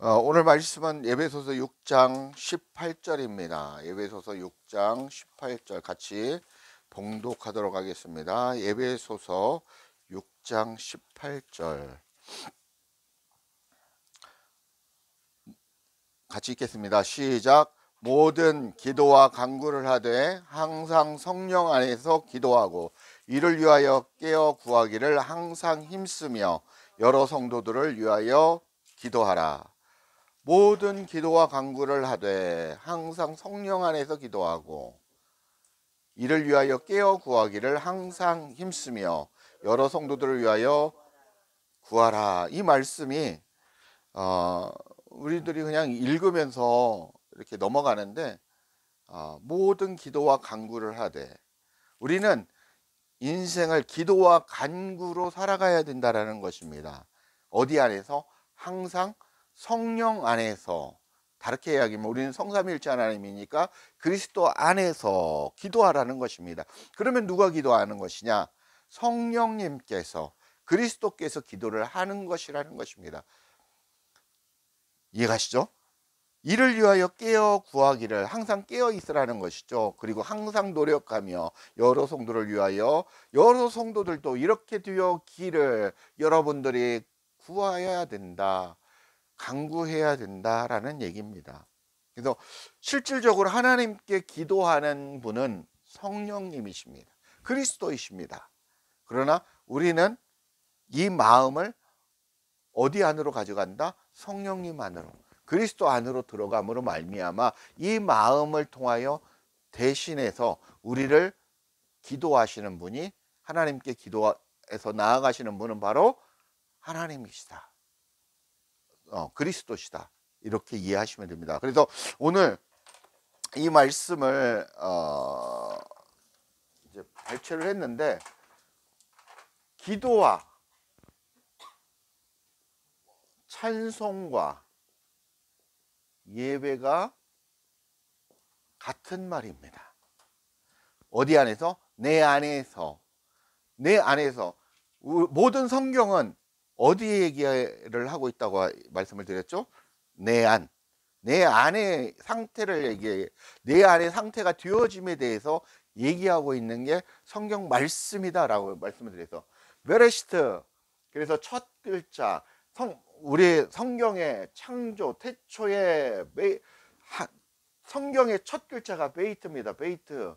오늘 말씀은 에베소서 6장 18절입니다. 에베소서 6장 18절 같이 봉독하도록 하겠습니다. 에베소서 6장 18절 같이 읽겠습니다. 시작. 모든 기도와 간구를 하되 항상 성령 안에서 기도하고 이를 위하여 깨어 구하기를 항상 힘쓰며 여러 성도들을 위하여 기도하라. 모든 기도와 간구를 하되 항상 성령 안에서 기도하고 이를 위하여 깨어 구하기를 항상 힘쓰며 여러 성도들을 위하여 구하라. 이 말씀이 우리들이 그냥 읽으면서 이렇게 넘어가는데 모든 기도와 간구를 하되 우리는 인생을 기도와 간구로 살아가야 된다라는 것입니다. 어디 안에서? 항상 성령 안에서. 다르게 이야기하면 우리는 성삼위일체 하나님이니까 그리스도 안에서 기도하라는 것입니다. 그러면 누가 기도하는 것이냐? 성령님께서, 그리스도께서 기도를 하는 것이라는 것입니다. 이해가시죠? 이를 위하여 깨어 구하기를, 항상 깨어 있으라는 것이죠. 그리고 항상 노력하며 여러 성도를 위하여, 여러 성도들도 이렇게 되었기를 여러분들이 구하여야 된다, 간구해야 된다라는 얘기입니다. 그래서 실질적으로 하나님께 기도하는 분은 성령님이십니다. 그리스도이십니다. 그러나 우리는 이 마음을 어디 안으로 가져간다? 성령님 안으로, 그리스도 안으로 들어감으로 말미암아 이 마음을 통하여 대신해서 우리를 기도하시는 분이, 하나님께 기도해서 나아가시는 분은 바로 하나님이시다, 그리스도시다, 이렇게 이해하시면 됩니다. 그래서 오늘 이 말씀을 이제 발췌를 했는데, 기도와 찬송과 예배가 같은 말입니다. 어디 안에서? 내 안에서. 내 안에서. 모든 성경은 어디 얘기를 하고 있다고 말씀을 드렸죠? 내 안. 내 안의 상태를 얘기해. 내 안의 상태가 되어짐에 대해서 얘기하고 있는 게 성경 말씀이다라고 말씀을 드려서, 베레시트, 그래서 첫 글자, 우리 성경의 창조, 태초의 성경의 첫 글자가 베이트입니다. 베이트.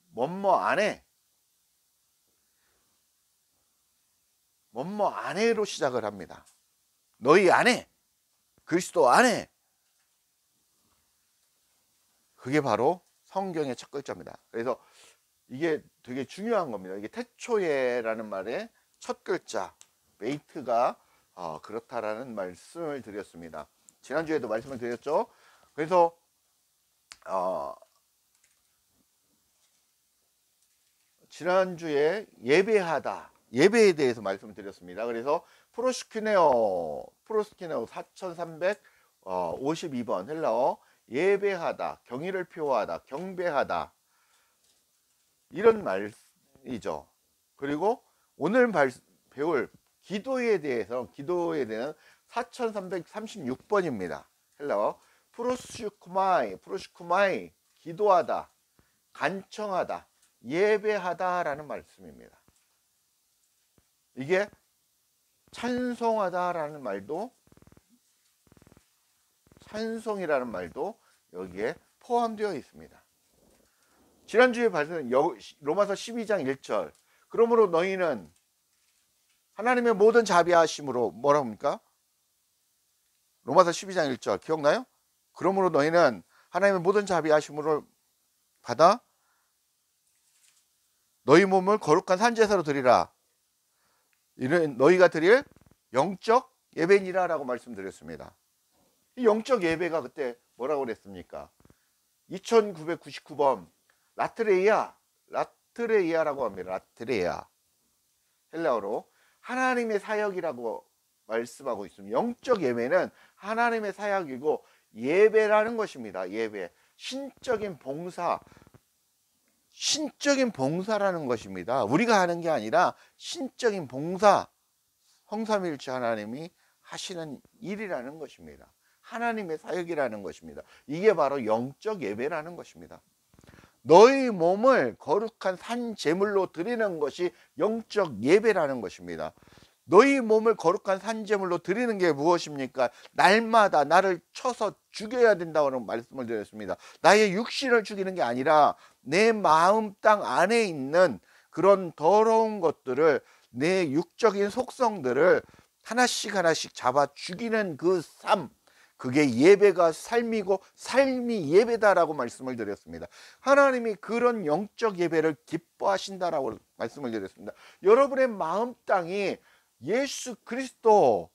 뭐뭐 안에, 뭐뭐 안에로 시작을 합니다. 너희 안에, 그리스도 안에. 그게 바로 성경의 첫 글자입니다. 그래서 이게 되게 중요한 겁니다. 이게 태초에라는 말의 첫 글자 베이트가 그렇다라는 말씀을 드렸습니다. 지난주에도 말씀을 드렸죠. 그래서 지난주에 예배하다, 예배에 대해서 말씀을 드렸습니다. 그래서 프로스키네오 4352번 헬라어, 예배하다, 경의를 표하다, 경배하다, 이런 말이죠. 그리고 오늘 배울 기도에 대해서, 기도에 대한 4336번입니다. 헬라어 프로스쿠마이, 기도하다, 간청하다, 예배하다라는 말씀입니다. 이게 찬송하다라는 말도, 찬송이라는 말도 여기에 포함되어 있습니다. 지난주에 발표한 로마서 12장 1절, 그러므로 너희는 하나님의 모든 자비하심으로, 뭐라고 합니까? 로마서 12장 1절 기억나요? 그러므로 너희는 하나님의 모든 자비하심으로 받아 너희 몸을 거룩한 산제사로 드리라. 이는 너희가 드릴 영적 예배니라 라고 말씀드렸습니다. 이 영적 예배가 그때 뭐라고 그랬습니까? 2999번 라트레이아라고 합니다. 라트레이아, 헬라어로 하나님의 사역이라고 말씀하고 있습니다. 영적 예배는 하나님의 사역이고 예배라는 것입니다. 예배, 신적인 봉사라는 것입니다. 우리가 하는 게 아니라 신적인 봉사, 성삼위일체 하나님이 하시는 일이라는 것입니다. 하나님의 사역이라는 것입니다. 이게 바로 영적 예배라는 것입니다. 너희 몸을 거룩한 산 제물로 드리는 것이 영적 예배라는 것입니다. 너희 몸을 거룩한 산 제물로 드리는 게 무엇입니까? 날마다 나를 쳐서 죽여야 된다고 말씀을 드렸습니다. 나의 육신을 죽이는 게 아니라 내 마음 땅 안에 있는 그런 더러운 것들을, 내 육적인 속성들을 하나씩 하나씩 잡아 죽이는 그 삶, 그게 예배가 삶이고 삶이 예배다라고 말씀을 드렸습니다. 하나님이 그런 영적 예배를 기뻐하신다라고 말씀을 드렸습니다. 여러분의 마음 땅이 예수 그리스도로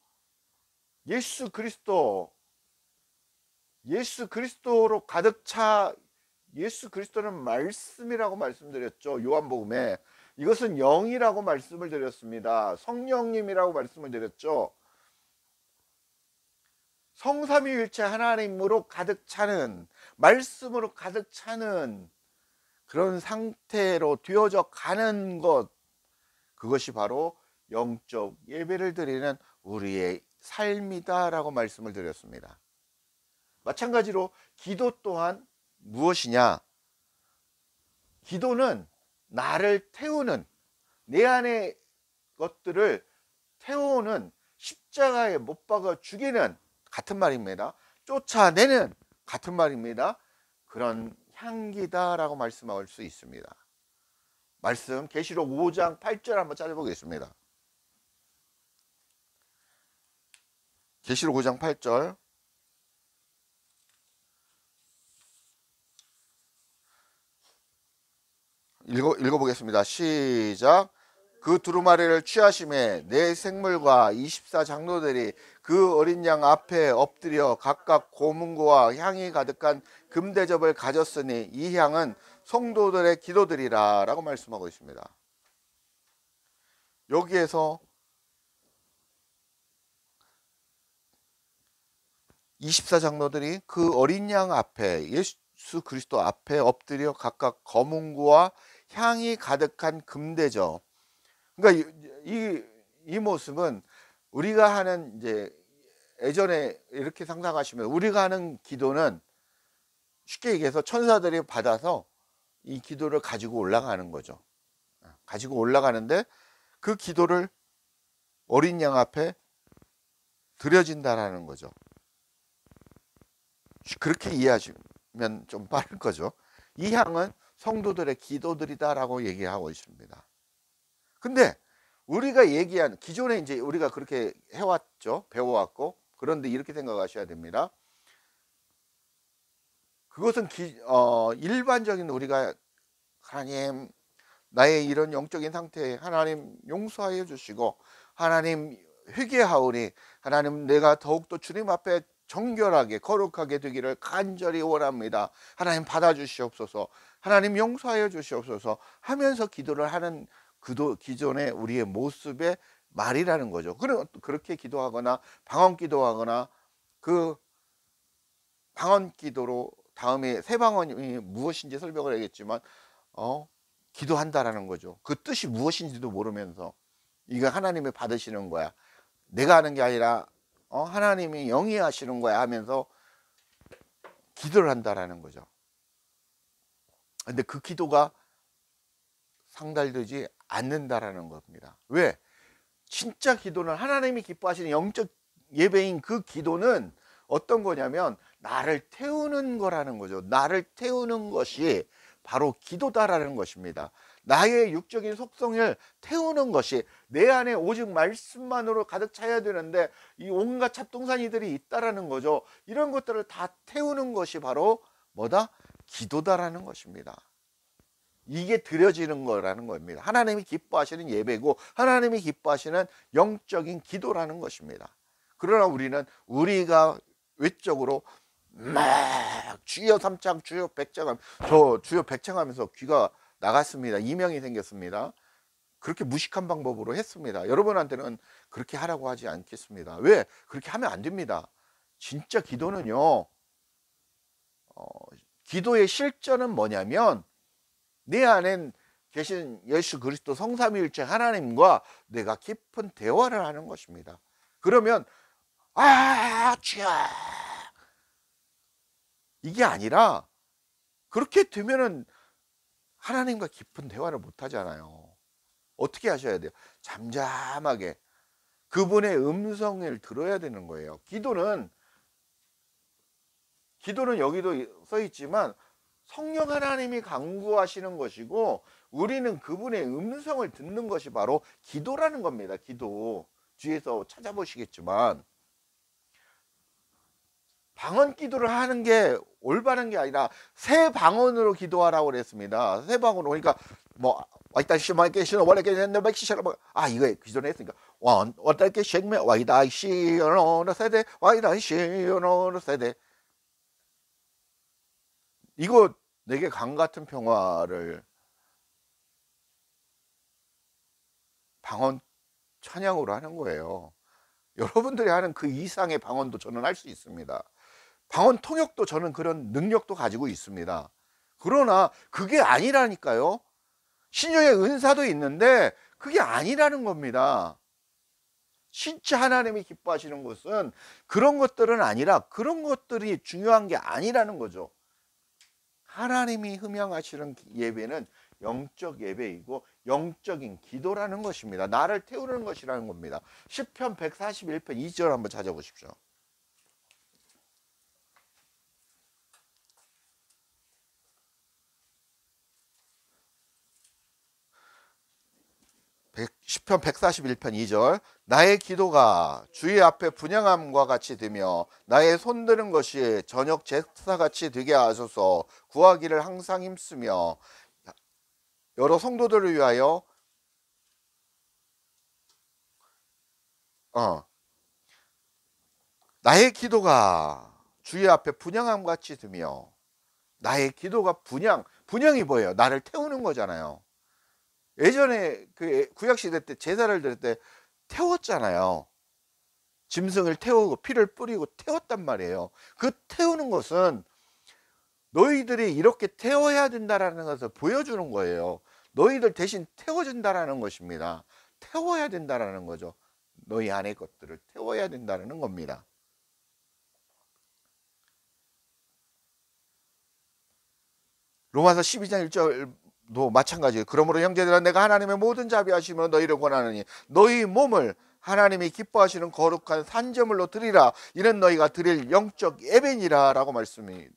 가득 차, 예수 그리스도는 말씀이라고 말씀드렸죠. 요한복음에. 이것은 영이라고 말씀을 드렸습니다. 성령님이라고 말씀을 드렸죠. 성삼위일체 하나님으로 가득 차는, 말씀으로 가득 차는 그런 상태로 되어져 가는 것, 그것이 바로 영적 예배를 드리는 우리의 삶이다라고 말씀을 드렸습니다. 마찬가지로 기도 또한 무엇이냐? 기도는 나를 태우는, 내 안의 것들을 태우는, 십자가에 못 박아 죽이는, 같은 말입니다. 쫓아내는, 같은 말입니다. 그런 향기다라고 말씀할 수 있습니다. 말씀 계시록 5장 8절 한번 찾아보겠습니다. 계시록 5장 8절. 읽어보겠습니다. 시작. 그 두루마리를 취하심에 네 생물과 24장로들이 그 어린 양 앞에 엎드려 각각 고문고와 향이 가득한 금대접을 가졌으니 이 향은 성도들의 기도들이라 라고 말씀하고 있습니다. 여기에서 24장로들이 그 어린 양 앞에, 예수 그리스도 앞에 엎드려 각각 거문고와 향이 가득한 금대접. 그러니까 이 모습은 우리가 하는, 이제 예전에 이렇게 상상하시면 우리가 하는 기도는 쉽게 얘기해서 천사들이 받아서 이 기도를 가지고 올라가는 거죠. 가지고 올라가는데 그 기도를 어린 양 앞에 드려진다라는 거죠. 그렇게 이해하시면 좀 빠를 거죠. 이 향은 성도들의 기도들이다라고 얘기하고 있습니다. 근데 우리가 얘기한, 기존에 이제 우리가 그렇게 해왔죠. 배워왔고. 그런데 이렇게 생각하셔야 됩니다. 그것은 일반적인, 우리가 하나님, 나의 이런 영적인 상태에 하나님 용서하여 주시고, 하나님 회개하오니, 하나님 내가 더욱더 주님 앞에 정결하게 거룩하게 되기를 간절히 원합니다. 하나님 받아주시옵소서, 하나님 용서하여 주시옵소서 하면서 기도를 하는 기존의 우리의 모습의 말이라는 거죠. 그렇게 기도하거나 방언 기도하거나, 그 방언 기도로 다음에 새 방언이 무엇인지 설명을 하겠지만 기도한다라는 거죠. 그 뜻이 무엇인지도 모르면서 이거 하나님이 받으시는 거야, 내가 하는 게 아니라 하나님이 영이 하시는 거야 하면서 기도를 한다라는 거죠. 근데 그 기도가 상달되지 않는다라는 겁니다. 왜? 진짜 기도는, 하나님이 기뻐하시는 영적 예배인 그 기도는 어떤 거냐면 나를 태우는 거라는 거죠. 나를 태우는 것이 바로 기도다라는 것입니다. 나의 육적인 속성을 태우는 것이, 내 안에 오직 말씀만으로 가득 차야 되는데 이 온갖 잡동사니들이 있다라는 거죠. 이런 것들을 다 태우는 것이 바로 뭐다? 기도다라는 것입니다. 이게 드려지는 거라는 겁니다. 하나님이 기뻐하시는 예배고 하나님이 기뻐하시는 영적인 기도라는 것입니다. 그러나 우리가 외적으로 막 주여 3창 주여 100창, 저 주여 100창 하면서 귀가 나갔습니다. 이명이 생겼습니다. 그렇게 무식한 방법으로 했습니다. 여러분한테는 그렇게 하라고 하지 않겠습니다. 왜? 그렇게 하면 안 됩니다. 진짜 기도는요, 기도의 실전은 뭐냐면 내 안에 계신 예수 그리스도 성삼위일체 하나님과 내가 깊은 대화를 하는 것입니다. 그러면 주여 이게 아니라 그렇게 되면은 하나님과 깊은 대화를 못 하잖아요. 어떻게 하셔야 돼요? 잠잠하게 그분의 음성을 들어야 되는 거예요. 기도는 여기도 써 있지만 성령 하나님이 강구하시는 것이고 우리는 그분의 음성을 듣는 것이 바로 기도라는 겁니다. 기도. 뒤에서 찾아보시겠지만 방언 기도를 하는 게 올바른 게 아니라 새 방언으로 기도하라고 그랬습니다. 새 방언으로. 그러니까 뭐 와이다 시마이게 시노 원래게 했는데 맥시셔라 이거 기존에 했으니까 와이다 쉥메 와이다 시노 세대 와이다 시노 세대 이거 내게 강 같은 평화를 방언 찬양으로 하는 거예요. 여러분들이 하는 그 이상의 방언도 저는 할 수 있습니다. 방언 통역도 저는 그런 능력도 가지고 있습니다. 그러나 그게 아니라니까요. 신령의 은사도 있는데 그게 아니라는 겁니다. 진짜 하나님이 기뻐하시는 것은 그런 것들은 아니라 그런 것들이 중요한 게 아니라는 거죠. 하나님이 흠양하시는 예배는 영적 예배이고 영적인 기도라는 것입니다. 나를 태우는 것이라는 겁니다. 시편 141편 2절 한번 찾아보십시오. 10편 141편 2절 나의 기도가 주의 앞에 분향함과 같이 되며 나의 손드는 것이 저녁 제사같이 되게 하소서. 구하기를 항상 힘쓰며 여러 성도들을 위하여 나의 기도가 주의 앞에 분향함과 같이 되며 나의 기도가 분향이 뭐예요? 나를 태우는 거잖아요. 예전에 그 구약시대 때 제사를 드릴 때 태웠잖아요. 짐승을 태우고 피를 뿌리고 태웠단 말이에요. 그 태우는 것은 너희들이 이렇게 태워야 된다라는 것을 보여주는 거예요. 너희들 대신 태워준다라는 것입니다. 태워야 된다라는 거죠. 너희 안의 것들을 태워야 된다는 겁니다. 로마서 12장 1절도 마찬가지예요. 그러므로 형제들아 내가 하나님의 모든 자비하심으로 너희를 권하느니 너희 몸을 하나님이 기뻐하시는 거룩한 산제물로 드리라. 이는 너희가 드릴 영적 예배니라 라고 말씀이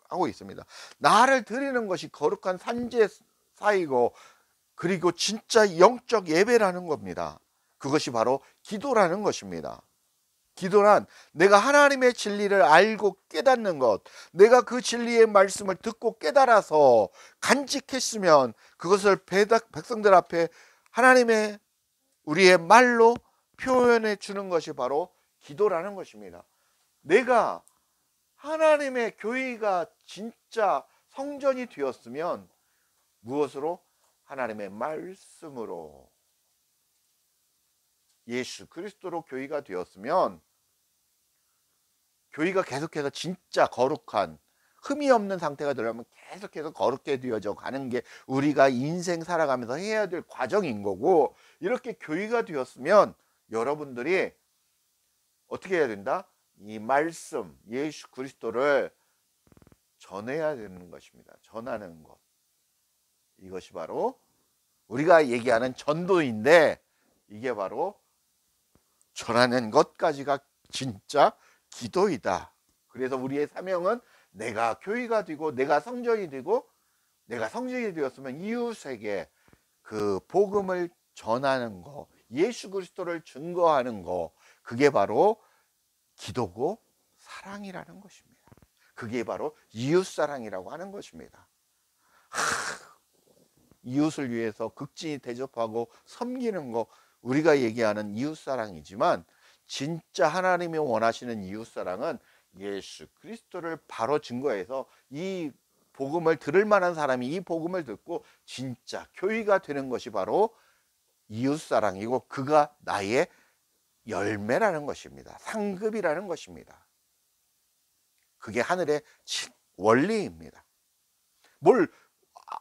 하고 있습니다. 나를 드리는 것이 거룩한 산제사이고 그리고 진짜 영적 예배라는 겁니다. 그것이 바로 기도라는 것입니다. 기도란 내가 하나님의 진리를 알고 깨닫는 것, 내가 그 진리의 말씀을 듣고 깨달아서 간직했으면 그것을 백성들 앞에 하나님의 우리의 말로 표현해 주는 것이 바로 기도라는 것입니다. 내가 하나님의 교회가 진짜 성전이 되었으면 무엇으로? 하나님의 말씀으로 예수 그리스도로 교회가 되었으면 교회가 계속해서 진짜 거룩한 흠이 없는 상태가 되려면 계속해서 거룩게 되어져 가는 게 우리가 인생 살아가면서 해야 될 과정인 거고, 이렇게 교회가 되었으면 여러분들이 어떻게 해야 된다? 이 말씀 예수 그리스도를 전해야 되는 것입니다. 전하는 것, 이것이 바로 우리가 얘기하는 전도인데 이게 바로 전하는 것까지가 진짜 기도이다. 그래서 우리의 사명은 내가 교회가 되고 내가 성전이 되고 내가 성전이 되었으면 이웃에게 그 복음을 전하는 거, 예수 그리스도를 증거하는 거, 그게 바로 기도고 사랑이라는 것입니다. 그게 바로 이웃사랑이라고 하는 것입니다. 이웃을 위해서 극진히 대접하고 섬기는 거, 우리가 얘기하는 이웃사랑이지만 진짜 하나님이 원하시는 이웃사랑은 예수 그리스도를 바로 증거해서 이 복음을 들을 만한 사람이 이 복음을 듣고 진짜 교회가 되는 것이 바로 이웃사랑이고, 그가 나의 열매라는 것입니다. 상급이라는 것입니다. 그게 하늘의 원리입니다. 뭘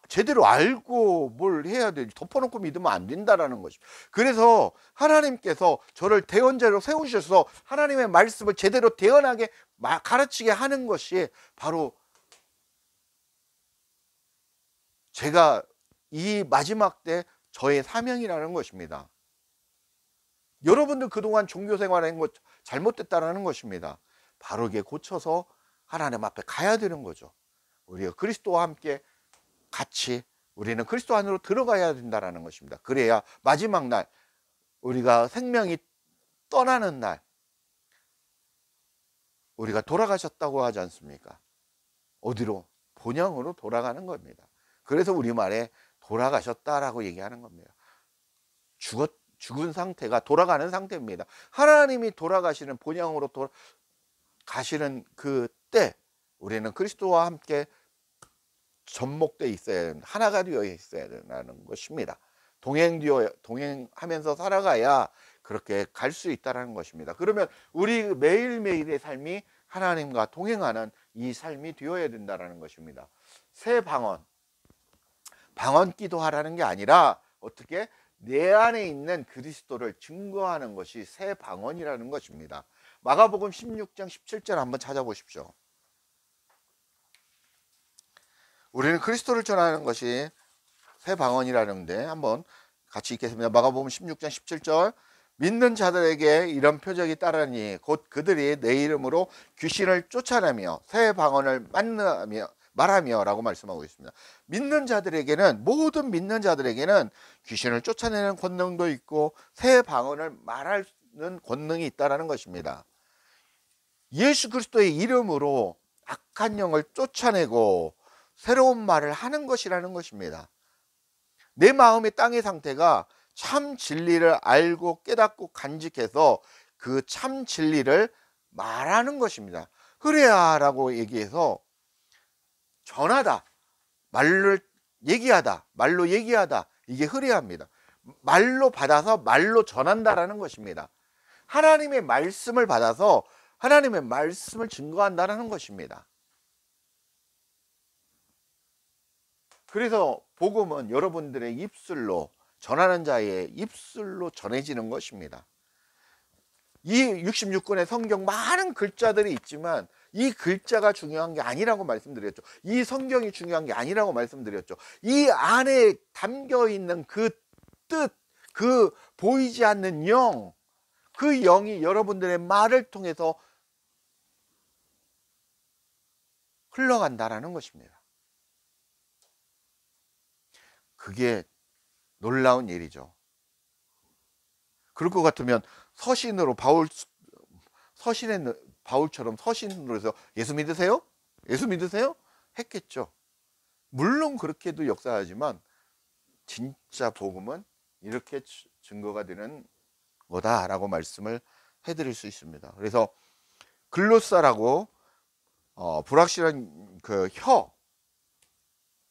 제대로 알고 뭘 해야 돼, 덮어놓고 믿으면 안 된다라는 것입니다. 그래서 하나님께서 저를 대언자로 세우셔서 하나님의 말씀을 제대로 대언하게 가르치게 하는 것이 바로 제가 이 마지막 때 저의 사명이라는 것입니다. 여러분들 그동안 종교 생활한 것 잘못됐다라는 것입니다. 바르게 고쳐서 하나님 앞에 가야 되는 거죠. 우리가 그리스도와 함께 같이 우리는 그리스도 안으로 들어가야 된다는 것입니다. 그래야 마지막 날 우리가 생명이 떠나는 날 우리가 돌아가셨다고 하지 않습니까? 어디로? 본향으로 돌아가는 겁니다. 그래서 우리말에 돌아가셨다라고 얘기하는 겁니다. 죽은 상태가 돌아가는 상태입니다. 하나님이 돌아가시는 본향으로 가시는 그때 우리는 그리스도와 함께 접목되어 있어야 하나가 되어 있어야 된다는 것입니다. 동행하면서 살아가야 그렇게 갈 수 있다는 것입니다. 그러면 우리 매일매일의 삶이 하나님과 동행하는 이 삶이 되어야 된다는 것입니다. 새 방언 기도하라는 게 아니라 어떻게 내 안에 있는 그리스도를 증거하는 것이 새 방언이라는 것입니다. 마가복음 16장 17절 한번 찾아보십시오. 우리는 그리스도를 전하는 것이 새 방언이라는데 한번 같이 읽겠습니다. 마가복음 16장 17절. 믿는 자들에게 이런 표적이 따르니 곧 그들이 내 이름으로 귀신을 쫓아내며 새 방언을 말하며 라고 말씀하고 있습니다. 믿는 자들에게는, 모든 믿는 자들에게는 귀신을 쫓아내는 권능도 있고 새 방언을 말하는 권능이 있다는 것입니다. 예수 그리스도의 이름으로 악한 영을 쫓아내고 새로운 말을 하는 것이라는 것입니다. 내 마음의 땅의 상태가 참 진리를 알고 깨닫고 간직해서 그 참 진리를 말하는 것입니다. 그래야 라고 얘기해서 전하다, 말로 얘기하다, 이게 흐려합니다. 말로 받아서 말로 전한다라는 것입니다. 하나님의 말씀을 받아서 하나님의 말씀을 증거한다는 것입니다. 그래서 복음은 여러분들의 입술로, 전하는 자의 입술로 전해지는 것입니다. 이 66권의 성경 많은 글자들이 있지만 이 글자가 중요한 게 아니라고 말씀드렸죠. 이 성경이 중요한 게 아니라고 말씀드렸죠. 이 안에 담겨 있는 그 뜻, 그 보이지 않는 영, 그 영이 여러분들의 말을 통해서 흘러간다라는 것입니다. 그게 놀라운 일이죠. 그럴 것 같으면 서신으로 바울처럼 서신으로 해서 예수 믿으세요? 예수 믿으세요? 했겠죠. 물론 그렇게도 역사하지만 진짜 복음은 이렇게 증거가 되는 거다라고 말씀을 해드릴 수 있습니다. 그래서 글로사라고 불확실한 그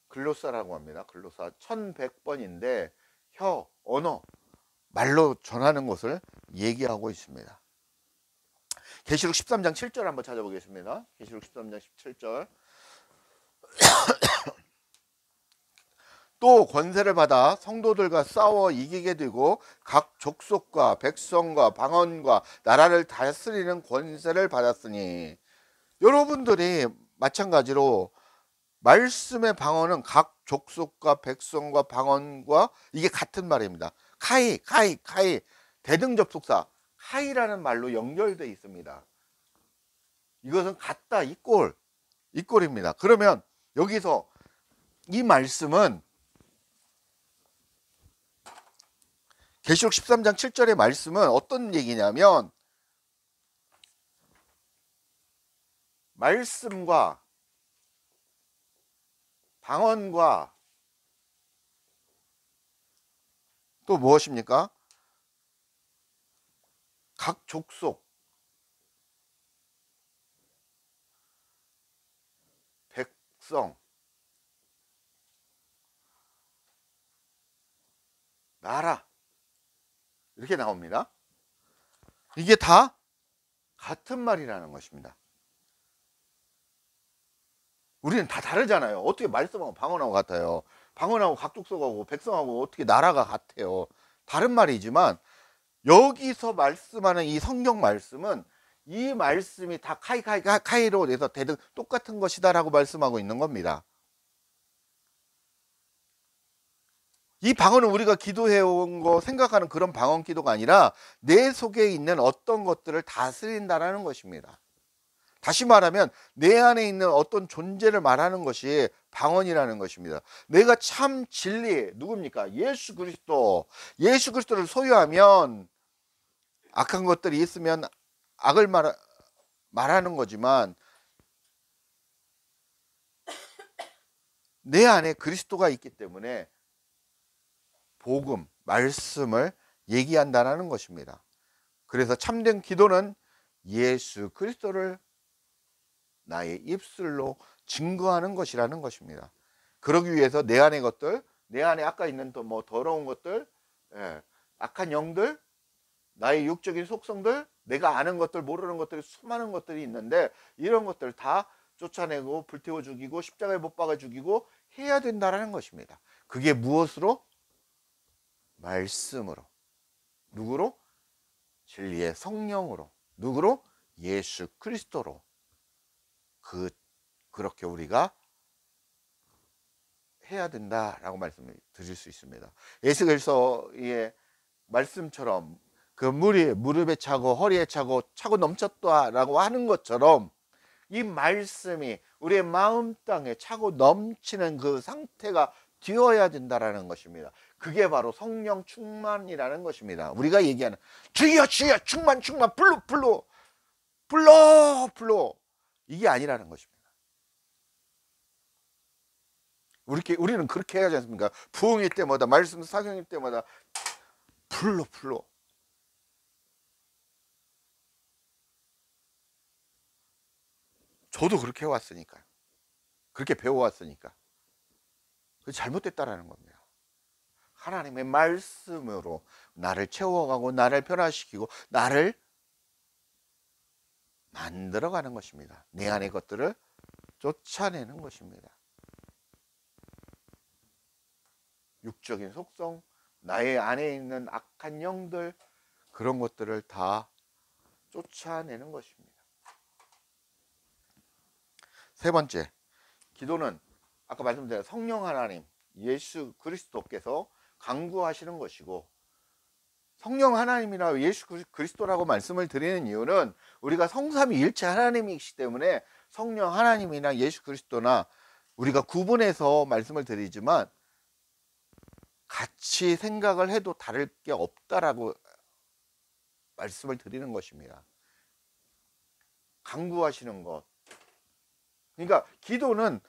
글로사라고 합니다. 글로사 1100번인데 언어, 말로 전하는 것을 얘기하고 있습니다. 계시록 13장 7절 한번 찾아보겠습니다. 계시록 13장 17절. 또 권세를 받아 성도들과 싸워 이기게 되고 각 족속과 백성과 방언과 나라를 다스리는 권세를 받았으니, 여러분들이 마찬가지로 말씀의 방언은 각 족속과 백성과 방언과 이게 같은 말입니다. 카이 대등접속사 카이라는 말로 연결되어 있습니다. 이것은 같다, 이꼴입니다. 그러면 여기서 이 말씀은 계시록 13장 7절의 말씀은 어떤 얘기냐면, 말씀과 방언과 또 무엇입니까? 각 족속, 백성, 나라, 이렇게 나옵니다. 이게 다 같은 말이라는 것입니다. 우리는 다 다르잖아요. 어떻게 말씀하고 방언하고 같아요? 방언하고 각 족속하고 백성하고 어떻게 나라가 같아요? 다른 말이지만 여기서 말씀하는 이 성경 말씀은 이 말씀이 다 카이로 돼서 대등 똑같은 것이다 라고 말씀하고 있는 겁니다. 이 방언은 우리가 기도해온 거 생각하는 그런 방언 기도가 아니라 내 속에 있는 어떤 것들을 다스린다라는 것입니다. 다시 말하면 내 안에 있는 어떤 존재를 말하는 것이 방언이라는 것입니다. 내가 참 진리, 누굽니까? 예수 그리스도. 예수 그리스도를 소유하면 악한 것들이 있으면 악을 말하는 거지만 내 안에 그리스도가 있기 때문에 복음, 말씀을 얘기한다는 것입니다. 그래서 참된 기도는 예수 그리스도를 나의 입술로 증거하는 것이라는 것입니다. 그러기 위해서 내 안의 것들, 내 안에 아까 있는 또 뭐 더러운 것들, 악한 영들, 나의 육적인 속성들, 내가 아는 것들, 모르는 것들이 수많은 것들이 있는데 이런 것들 다 쫓아내고 불태워 죽이고 십자가에 못 박아 죽이고 해야 된다는 것입니다. 그게 무엇으로? 말씀으로. 누구로? 진리의 성령으로. 누구로? 예수 그리스도로. 그렇게 우리가 해야 된다라고 말씀을 드릴 수 있습니다. 에스겔서의 말씀처럼 그 물이 무릎에 차고 허리에 차고 넘쳤다라고 하는 것처럼 이 말씀이 우리의 마음 땅에 차고 넘치는 그 상태가 되어야 된다라는 것입니다. 그게 바로 성령 충만이라는 것입니다. 우리가 얘기하는 주여 주여 충만 불러 이게 아니라는 것입니다. 우리는 그렇게 해야 하지 않습니까? 부흥일 때마다 말씀 사경일 때마다 불러 저도 그렇게 해왔으니까, 그렇게 배워왔으니까 그게 잘못됐다라는 겁니다. 하나님의 말씀으로 나를 채워가고 나를 변화시키고 나를 만들어가는 것입니다. 내 안의 것들을 쫓아내는 것입니다. 육적인 속성, 나의 안에 있는 악한 영들, 그런 것들을 다 쫓아내는 것입니다. 세 번째, 기도는 아까 말씀드린 성령 하나님, 예수 그리스도께서 강구하시는 것이고, 성령 하나님이나 예수 그리스도라고 말씀을 드리는 이유는 우리가 성삼위일체 하나님이시기 때문에 성령 하나님이나 예수 그리스도나 우리가 구분해서 말씀을 드리지만 같이 생각을 해도 다를 게 없다라고 말씀을 드리는 것입니다. 강구하시는 것. 그러니까 기도는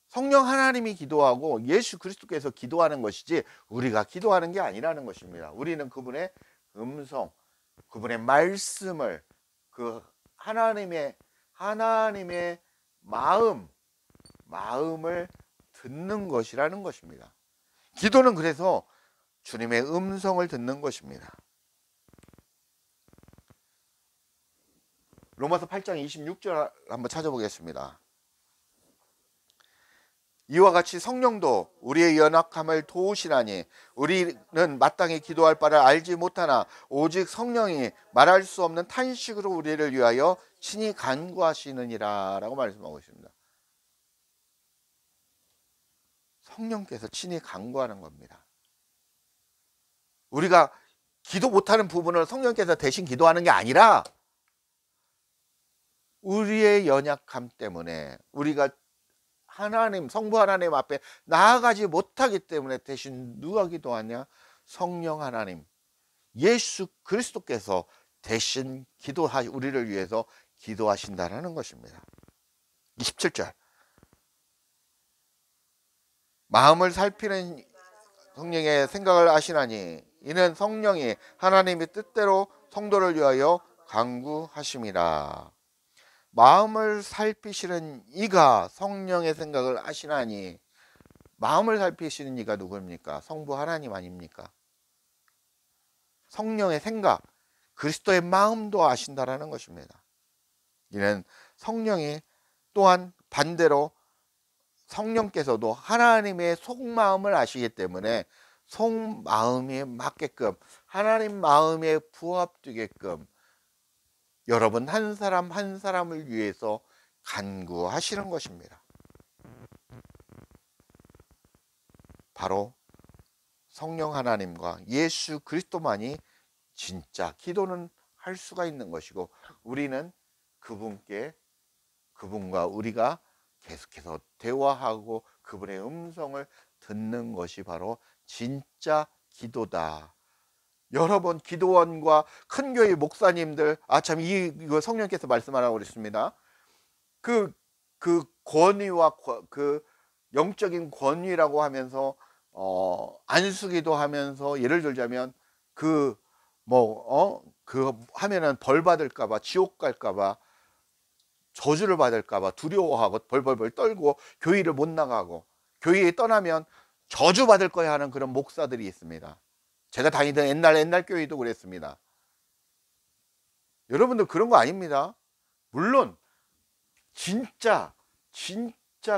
성령 하나님이 기도하고 예수 그리스도께서 기도하는 것이지 우리가 기도하는 게 아니라는 것입니다. 우리는 그분의 음성, 그분의 말씀을, 그 하나님의 마음을 듣는 것이라는 것입니다. 기도는 그래서 주님의 음성을 듣는 것입니다. 로마서 8장 26절 한번 찾아보겠습니다. 이와 같이 성령도 우리의 연약함을 도우시나니 우리는 마땅히 기도할 바를 알지 못하나 오직 성령이 말할 수 없는 탄식으로 우리를 위하여 친히 간구하시느니라 라고 말씀하고 있습니다. 성령께서 친히 간구하는 겁니다. 우리가 기도 못하는 부분을 성령께서 대신 기도하는 게 아니라 우리의 연약함 때문에 우리가 하나님, 성부 하나님 앞에 나아가지 못하기 때문에 대신 누가 기도하냐? 성령 하나님, 예수 그리스도께서 대신 우리를 위해서 기도하신다는 것입니다. 27절, 마음을 살피는 성령의 생각을 아시나니 이는 성령이 하나님의 뜻대로 성도를 위하여 간구하심이라. 마음을 살피시는 이가 성령의 생각을 아시나니, 마음을 살피시는 이가 누구입니까? 성부 하나님 아닙니까? 성령의 생각, 그리스도의 마음도 아신다라는 것입니다. 이는 성령이 또한 반대로 성령께서도 하나님의 속마음을 아시기 때문에 속마음에 맞게끔, 하나님 마음에 부합되게끔 여러분 한 사람 한 사람을 위해서 간구하시는 것입니다. 바로 성령 하나님과 예수 그리스도만이 진짜 기도는 할 수가 있는 것이고, 우리는 그분과 우리가 계속해서 대화하고 그분의 음성을 듣는 것이 바로 진짜 기도다. 여러 번 기도원과 큰 교회 목사님들, 참 이거 성령께서 말씀하라고 그랬습니다. 그 권위와 그 영적인 권위라고 하면서 안수기도 하면서, 예를 들자면 그 하면은 벌 받을까봐, 지옥 갈까봐, 저주를 받을까봐 두려워하고 벌벌벌 떨고 교회를 못 나가고, 교회에 떠나면 저주 받을 거야 하는 그런 목사들이 있습니다. 제가 다니던 옛날 교회도 그랬습니다. 여러분들 그런 거 아닙니다. 물론 진짜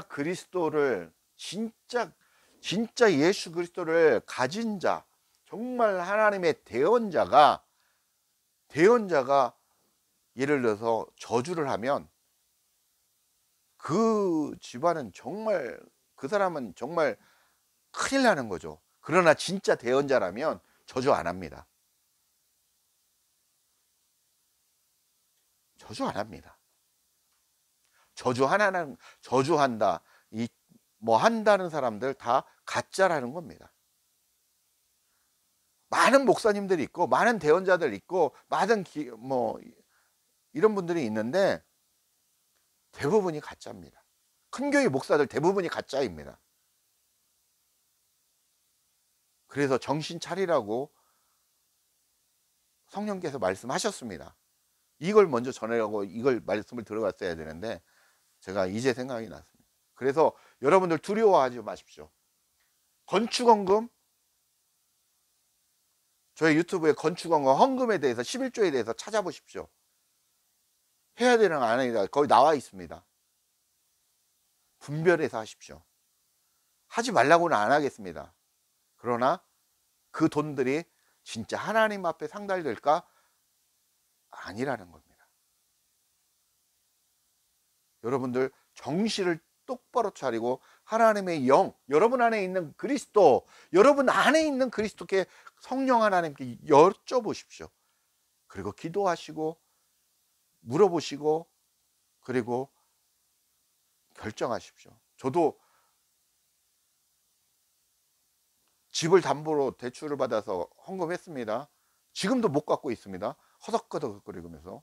그리스도를, 진짜 예수 그리스도를 가진 자, 정말 하나님의 대언자가 예를 들어서 저주를 하면 그 집안은 정말, 그 사람은 정말 큰일 나는 거죠. 그러나 진짜 대언자라면 저주 안 합니다. 저주 안 합니다. 저주한다, 한다는 사람들 다 가짜라는 겁니다. 많은 목사님들이 있고, 많은 대언자들 있고, 많은 이런 분들이 있는데 대부분이 가짜입니다. 큰 교회 목사들 대부분이 가짜입니다. 그래서 정신 차리라고 성령께서 말씀하셨습니다. 이걸 먼저 전하려고 이걸 말씀을 들어갔어야 되는데 제가 이제 생각이 났습니다. 그래서 여러분들 두려워하지 마십시오. 건축원금, 저희 유튜브에 건축원금 헌금에 대해서, 11조에 대해서 찾아보십시오. 해야 되는 안 해야 되는 거기 나와 있습니다. 분별해서 하십시오. 하지 말라고는 안 하겠습니다. 그러나 그 돈들이 진짜 하나님 앞에 상달될까? 아니라는 겁니다. 여러분들 정신을 똑바로 차리고 하나님의 영, 여러분 안에 있는 그리스도, 여러분 안에 있는 그리스도께, 성령 하나님께 여쭤보십시오. 그리고 기도하시고 물어보시고 그리고 결정하십시오. 저도 집을 담보로 대출을 받아서 헌금했습니다. 지금도 못 갚고 있습니다. 허덕허덕거리면서.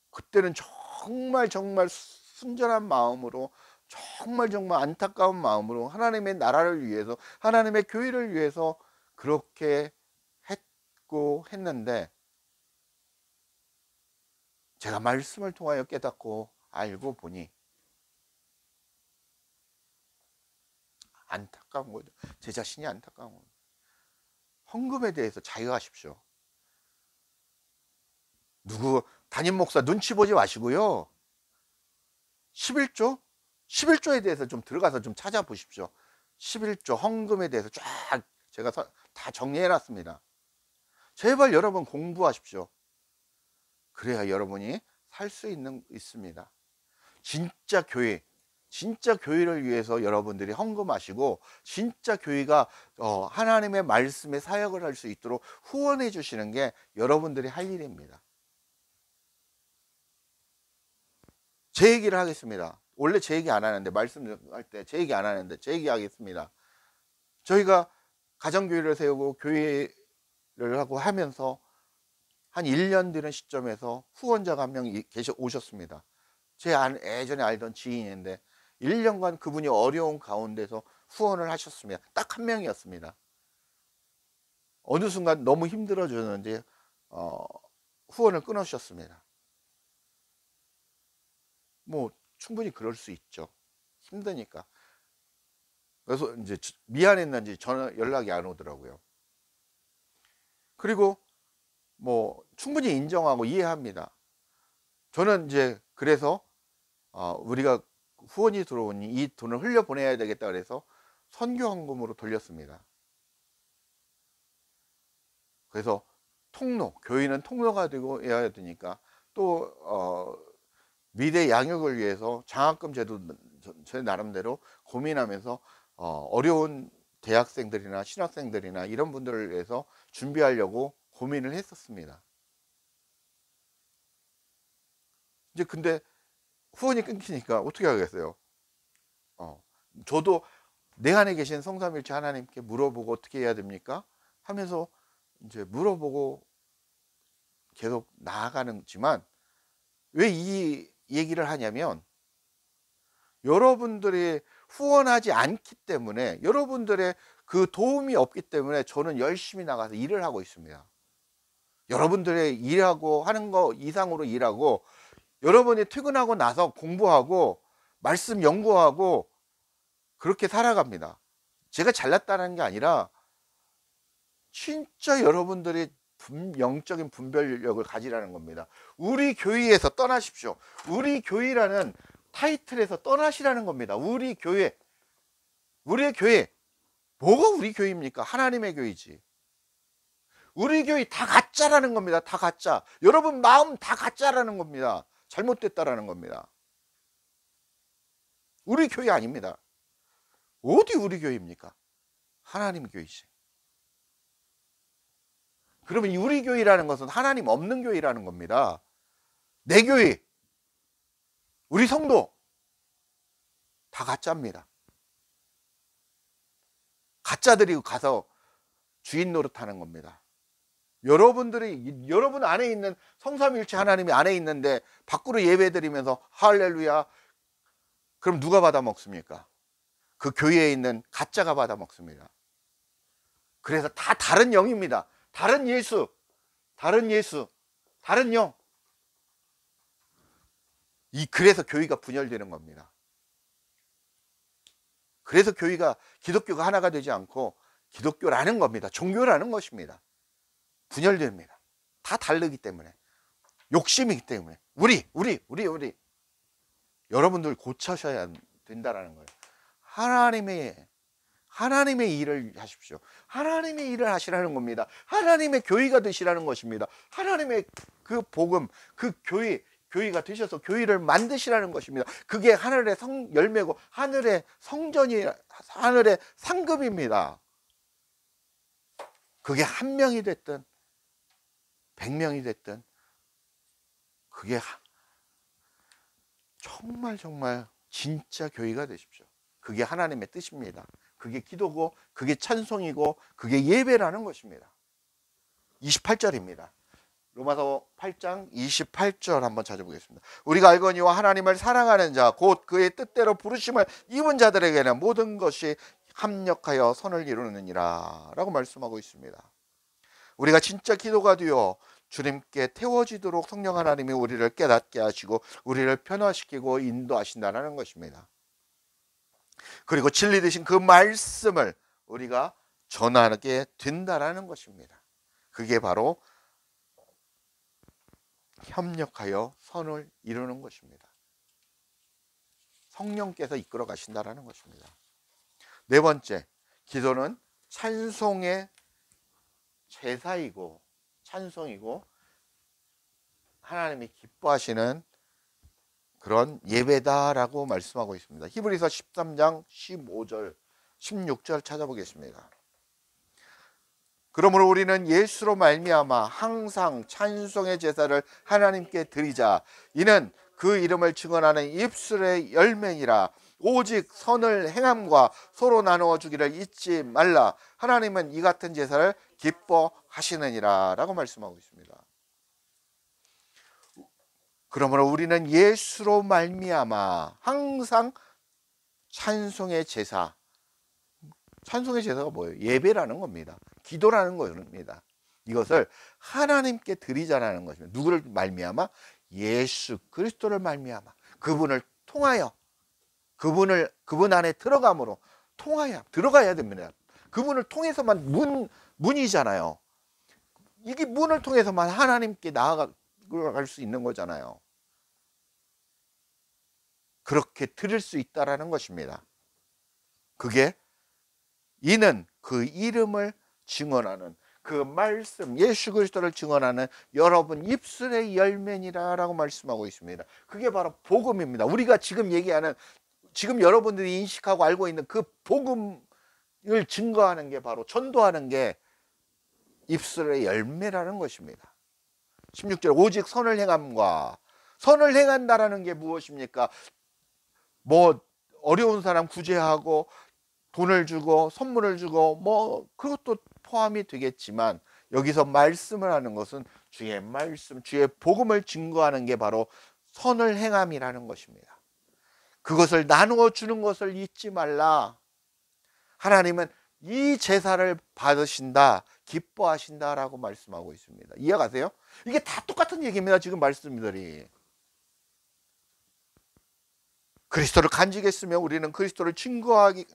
그때는 정말 순전한 마음으로, 정말 안타까운 마음으로 하나님의 나라를 위해서, 하나님의 교회를 위해서 그렇게 했는데, 제가 말씀을 통하여 깨닫고 알고 보니 안타까운 거죠. 제 자신이 안타까운 거예요. 헌금에 대해서 자유하십시오. 누구 담임 목사 눈치 보지 마시고요. 11조에 대해서 좀 들어가서 좀 찾아보십시오. 11조 헌금에 대해서 쫙 제가 다 정리해 놨습니다. 제발 여러분 공부하십시오. 그래야 여러분이 살 수 있습니다. 진짜 교회를 위해서 여러분들이 헌금하시고, 진짜 교회가 하나님의 말씀에 사역을 할 수 있도록 후원해 주시는 게 여러분들이 할 일입니다. 제 얘기를 하겠습니다. 원래 제 얘기 안 하는데, 말씀할 때 제 얘기 안 하는데 제 얘기 하겠습니다. 저희가 가정교회를 세우고 교회를 하고 하면서 한 1년 되는 시점에서 후원자가 한 명 오셨습니다. 제 예전에 알던 지인인데 1년간 그분이 어려운 가운데서 후원을 하셨습니다. 딱 한 명이었습니다. 어느 순간 너무 힘들어졌는지 후원을 끊으셨습니다. 충분히 그럴 수 있죠. 힘드니까. 그래서 이제 미안했는지 연락이 안 오더라고요. 그리고 충분히 인정하고 이해합니다. 저는 이제 그래서 우리가 후원이 들어오니 이 돈을 흘려보내야 되겠다 그래서 선교헌금으로 돌렸습니다. 그래서 교회는 통로가 되고 해야 되니까, 또 미래 양육을 위해서 장학금 제도 제 나름대로 고민하면서 어려운 대학생들이나 신학생들이나 이런 분들을 위해서 준비하려고 고민을 했었습니다. 이제 근데 후원이 끊기니까 어떻게 하겠어요? 저도 내 안에 계신 성삼일체 하나님께 물어보고 어떻게 해야 됩니까? 하면서 이제 물어보고 계속 나아가는지만, 왜 이 얘기를 하냐면, 여러분들이 후원하지 않기 때문에, 여러분들의 그 도움이 없기 때문에 저는 열심히 나가서 일을 하고 있습니다. 여러분들의 일하고 하는 거 이상으로 일하고, 여러분이 퇴근하고 나서 공부하고 말씀 연구하고 그렇게 살아갑니다. 제가 잘났다는 게 아니라 진짜 여러분들이 영적인 분별력을 가지라는 겁니다. 우리 교회에서 떠나십시오. 우리 교회라는 타이틀에서 떠나시라는 겁니다. 우리 교회, 우리의 교회, 뭐가 우리 교회입니까? 하나님의 교회지. 우리 교회 다 가짜라는 겁니다. 다 가짜. 여러분 마음 다 가짜라는 겁니다. 잘못됐다라는 겁니다. 우리 교회 아닙니다. 어디 우리 교회입니까? 하나님 교회지. 그러면 우리 교회라는 것은 하나님 없는 교회라는 겁니다. 내 교회, 우리 성도 다 가짜입니다. 가짜들이 가서 주인 노릇하는 겁니다. 여러분들이, 여러분 안에 있는 성삼일체 하나님이 안에 있는데 밖으로 예배드리면서 할렐루야, 그럼 누가 받아 먹습니까? 그 교회에 있는 가짜가 받아 먹습니다. 그래서 다 다른 영입니다. 다른 예수, 다른 예수, 다른 영. 그래서 교회가 분열되는 겁니다. 그래서 교회가, 기독교가 하나가 되지 않고 기독교라는 겁니다. 종교라는 것입니다. 분열됩니다. 다 다르기 때문에, 욕심이기 때문에. 우리. 여러분들 고쳐셔야 된다라는 거예요. 하나님의 일을 하십시오. 하나님의 일을 하시라는 겁니다. 하나님의 교회가 되시라는 것입니다. 하나님의 그 복음, 그 교회가 되셔서 교회를 만드시라는 것입니다. 그게 하늘의 열매고 하늘의 성전이, 하늘의 상급입니다. 그게 1명이 됐든 100명이 됐든, 그게 정말 진짜 교회가 되십시오. 그게 하나님의 뜻입니다. 그게 기도고, 그게 찬송이고, 그게 예배라는 것입니다. 28절입니다. 로마서 8장 28절 한번 찾아보겠습니다. 우리가 알거니와 하나님을 사랑하는 자, 곧 그의 뜻대로 부르심을 입은 자들에게는 모든 것이 합력하여 선을 이루느니라 라고 말씀하고 있습니다. 우리가 진짜 기도가 되어 주님께 태워지도록 성령 하나님이 우리를 깨닫게 하시고 우리를 변화시키고 인도하신다는 것입니다. 그리고 진리 되신 그 말씀을 우리가 전하게 된다는 것입니다. 그게 바로 협력하여 선을 이루는 것입니다. 성령께서 이끌어 가신다는 것입니다. 네 번째, 기도는 찬송의 제사이고 찬송이고 하나님이 기뻐하시는 그런 예배다라고 말씀하고 있습니다. 히브리서 13장 15절 16절 찾아보겠습니다. 그러므로 우리는 예수로 말미암아 항상 찬송의 제사를 하나님께 드리자. 이는 그 이름을 증언하는 입술의 열매니라. 오직 선을 행함과 서로 나누어 주기를 잊지 말라. 하나님은 이 같은 제사를 기뻐하시느니라 라고 말씀하고 있습니다. 그러므로 우리는 예수로 말미암아 항상 찬송의 제사. 찬송의 제사가 뭐예요? 예배라는 겁니다. 기도라는 겁니다. 이것을 하나님께 드리자라는 것입니다. 누구를 말미암아? 예수 그리스도를 말미암아. 그분을 통하여, 그분 안에 들어감으로 들어가야 됩니다. 그분을 통해서만 문이잖아요. 이게 문을 통해서만 하나님께 나아갈 수 있는 거잖아요. 그렇게 드릴 수 있다라는 것입니다. 그게 이는 그 이름을 증언하는 그 말씀, 예수 그리스도를 증언하는 여러분 입술의 열매니라라고 말씀하고 있습니다. 그게 바로 복음입니다. 우리가 지금 얘기하는, 지금 여러분들이 인식하고 알고 있는 그 복음이 증거하는 게 바로 전도하는 게 입술의 열매라는 것입니다. 16절 오직 선을 행함과 선을 행한다라는 게 무엇입니까? 뭐 어려운 사람 구제하고 돈을 주고 선물을 주고 뭐 그것도 포함이 되겠지만 여기서 말씀을 하는 것은 주의 말씀, 주의 복음을 증거하는 게 바로 선을 행함이라는 것입니다. 그것을 나누어 주는 것을 잊지 말라. 하나님은 이 제사를 받으신다, 기뻐하신다라고 말씀하고 있습니다. 이해가세요? 이게 다 똑같은 얘기입니다. 지금 말씀들이. 그리스도를 간직했으며 우리는 그리스도를 증거하게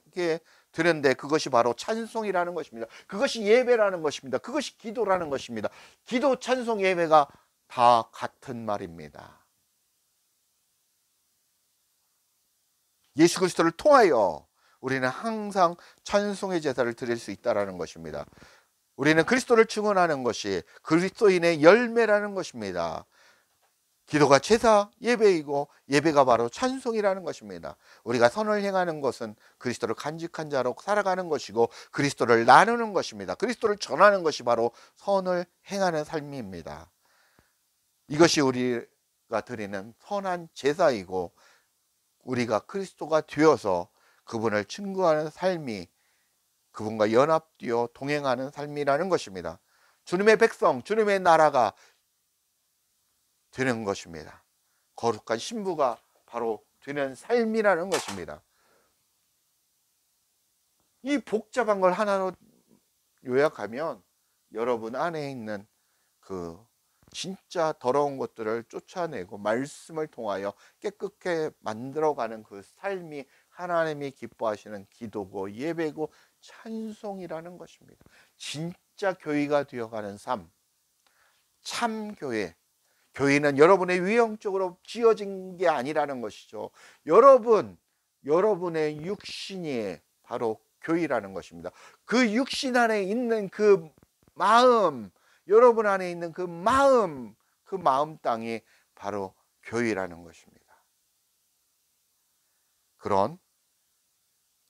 되는데 그것이 바로 찬송이라는 것입니다. 그것이 예배라는 것입니다. 그것이 기도라는 것입니다. 기도, 찬송, 예배가 다 같은 말입니다. 예수 그리스도를 통하여 우리는 항상 찬송의 제사를 드릴 수 있다는 것입니다. 우리는 그리스도를 증언하는 것이 그리스도인의 열매라는 것입니다. 기도가 제사, 예배이고 예배가 바로 찬송이라는 것입니다. 우리가 선을 행하는 것은 그리스도를 간직한 자로 살아가는 것이고 그리스도를 나누는 것입니다. 그리스도를 전하는 것이 바로 선을 행하는 삶입니다. 이것이 우리가 드리는 선한 제사이고 우리가 그리스도가 되어서 그분을 증거하는 삶이 그분과 연합되어 동행하는 삶이라는 것입니다. 주님의 백성, 주님의 나라가 되는 것입니다. 거룩한 신부가 바로 되는 삶이라는 것입니다. 이 복잡한 걸 하나로 요약하면 여러분 안에 있는 그 진짜 더러운 것들을 쫓아내고 말씀을 통하여 깨끗하게 만들어가는 그 삶이 하나님이 기뻐하시는 기도고 예배고 찬송이라는 것입니다. 진짜 교회가 되어가는 삶, 참 교회. 교회는 여러분의 위형적으로 지어진 게 아니라는 것이죠. 여러분의 육신이 바로 교회라는 것입니다. 그 육신 안에 있는 그 마음, 여러분 안에 있는 그 마음 땅이 바로 교회라는 것입니다. 그런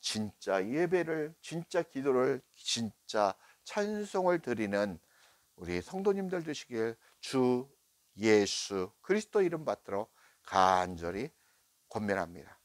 진짜 예배를, 진짜 기도를, 진짜 찬송을 드리는 우리 성도님들 되시길 주 예수 그리스도 이름 받들어 간절히 권면합니다.